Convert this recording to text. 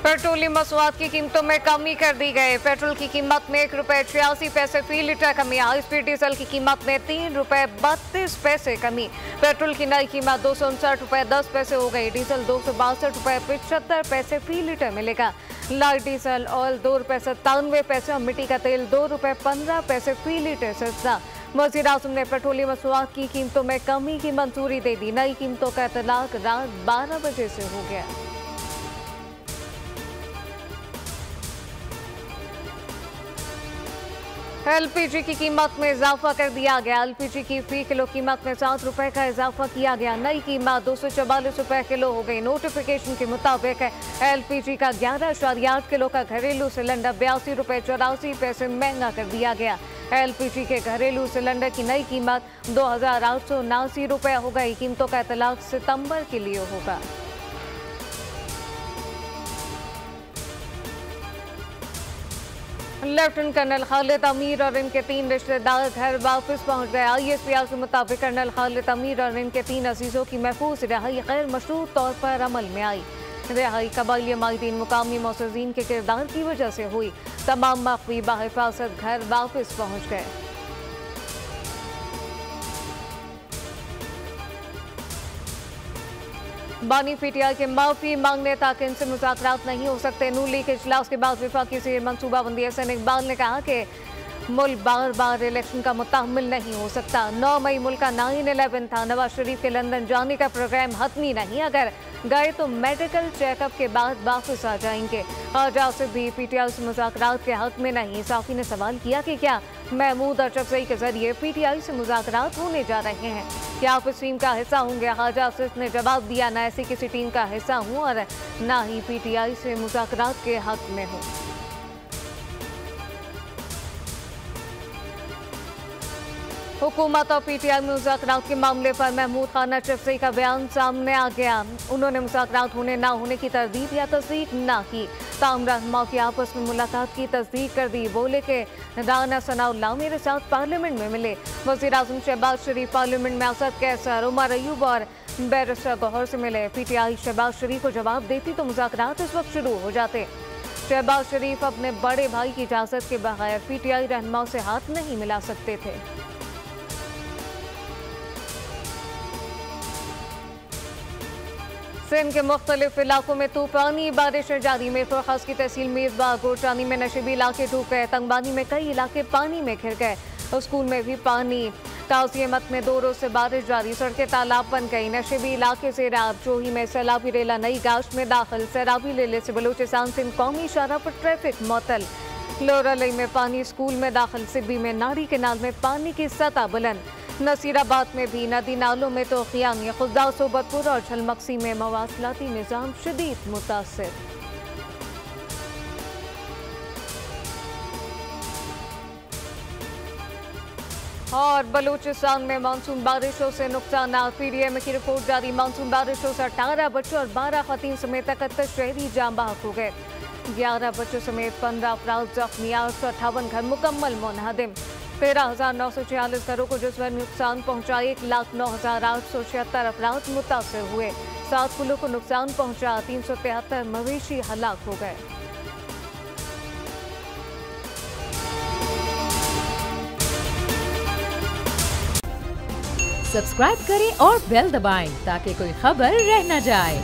Petroleum मसवाद की कीमतों में कमी कर दी गई। पेट्रोल की कीमत में ₹1.86 फी लीटर कमी। हाई स्पीड डीजल की कीमत में ₹3.32 कमी। पेट्रोल की नई कीमत ₹259.10 हो गई। डीजल ₹262.75 फी लीटर मिलेगा। लाइट डीजल ऑयल ₹2.97 और मिट्टी का तेल ₹2.15 फी लीटर सस्ता। वज़ीर आज़म ने पेट्रोलियम मसवाद की कीमतों में कमी की मंजूरी दे दी। नई कीमतों का इतलाक रात 12 बजे से हो गया। एलपीजी की कीमत में इजाफा कर दिया गया। एलपीजी की फी किलो कीमत में ₹7 का इजाफा किया गया। नई कीमत ₹244 किलो हो गई। नोटिफिकेशन के मुताबिक एलपीजी का 11.8 किलो का घरेलू सिलेंडर ₹82.84 महंगा कर दिया गया। एलपीजी के घरेलू सिलेंडर की नई कीमत ₹2,879 हो गई। कीमतों का इतलाक सितंबर के लिए होगा। लेफ्टिनेंट कर्नल खालिद अमीर और इनके 3 रिश्तेदार घर वापस पहुंच गए। ISPR के मुताबिक कर्नल खालिद अमीर और इनके 3 अजीजों की महफूज रिहाई गैर मशरूत तौर पर अमल में आई। रिहाई कबाइली माहिदीन मुकामी मोअज़्ज़िज़ीन के किरदार की वजह से हुई। तमाम मख्फी बाहिफाजत घर वापस पहुंच गए। बानी PTI के माफी मांगने तक इनसे मुज़ाकरात नहीं हो सकते। नून लीग के इजलास के बाद वफाकी वज़ीर मनसूबाबंदी हसन इकबाल ने कहा कि मुल्क बार बार इलेक्शन का मुतहम्मिल नहीं हो सकता। 9 मई मुल्क का 9/11 था। नवाज शरीफ के लंदन जाने का प्रोग्राम हतमी नहीं। अगर गए तो मेडिकल चेकअप के बाद वापस आ जाएंगे। आज आसिफ भी PTI से मुज़ाकरात के हक में नहीं। साफ़ी ने सवाल किया कि क्या महमूद अरशद के जरिए PTI से मुज़ाकरात होने जा रहे हैं, क्या आप इस टीम का हिस्सा होंगे? हाजा आसिफ ने जवाब दिया, न ऐसी किसी टीम का हिस्सा हूँ और न ही PTI से मुज़ाकरात के हक में हूँ। हुकूमत और PTI में मुज़ाकरात के मामले पर महमूद खान अरशद का बयान सामने आ गया। उन्होंने मुज़ाकरात होने ना होने की तरदीद या तस्दीक ना की। ताम रहनुमा की आपस में मुलाकात की तस्दीक कर दी। बोले कि राना सनाउल्लाह मेरे साथ पार्लियामेंट में मिले। वज़ीर आज़म शहबाज शरीफ पार्लियामेंट में असद कैसर, उमर अयूब और बैरिस्टर गौहर से मिले। PTI शहबाज शरीफ को जवाब देती तो मुज़ाकरात इस वक्त शुरू हो जाते। शहबाज शरीफ अपने बड़े भाई की इजाज़त के बगैर PTI रहनुमाओं से हाथ नहीं मिला सकते थे। सिंध के मुख्तलिफ इलाकों में तूफानी बारिशें जारी। मीरपुर खास की तहसील मीरबाग गोरचानी में नशेबी इलाके डूब गए। तंगबानी में कई इलाके पानी में घिर गए। स्कूल में भी पानी। काजियमत में 2 रोज से बारिश जारी। सड़कें तालाब बन गई। नशेबी इलाके से राब चोही में सैलाबी रेला नई गाश में दाखिल। सैराबी लेले से बलूचिस्तान सिंध कौमी शाहराह पर ट्रैफिक मुअत्तल। लोरालई में पानी। स्कूल में दाखिल। सिब्बी में नारी केनाल में पानी की सतह बुलंद। नसीराबाद में भी नदी नालों में तो खियानी। खुदा सोबतपुर और झलमक्सी में मवासलाती निज़ाम शदीद मुतासिर। और बलूचिस्तान में मानसून बारिशों से नुकसान। PDM की रिपोर्ट जारी। मानसून बारिशों से 18 बच्चों और 12 खवातीन समेत 71 शहरी जाम बहक हो गए। 11 बच्चों समेत 15 अफराद जख्मी। 858 घर मुकम्मल मुनहदिम। 13,946 घरों को जिस्मानी नुकसान पहुंचा। 1,09,876 अफराद मुतासर हुए। 7 पुलों को नुकसान पहुंचा। 373 मवेशी हलाक हो गए। सब्सक्राइब करें और बेल दबाएं ताकि कोई खबर रह न जाए।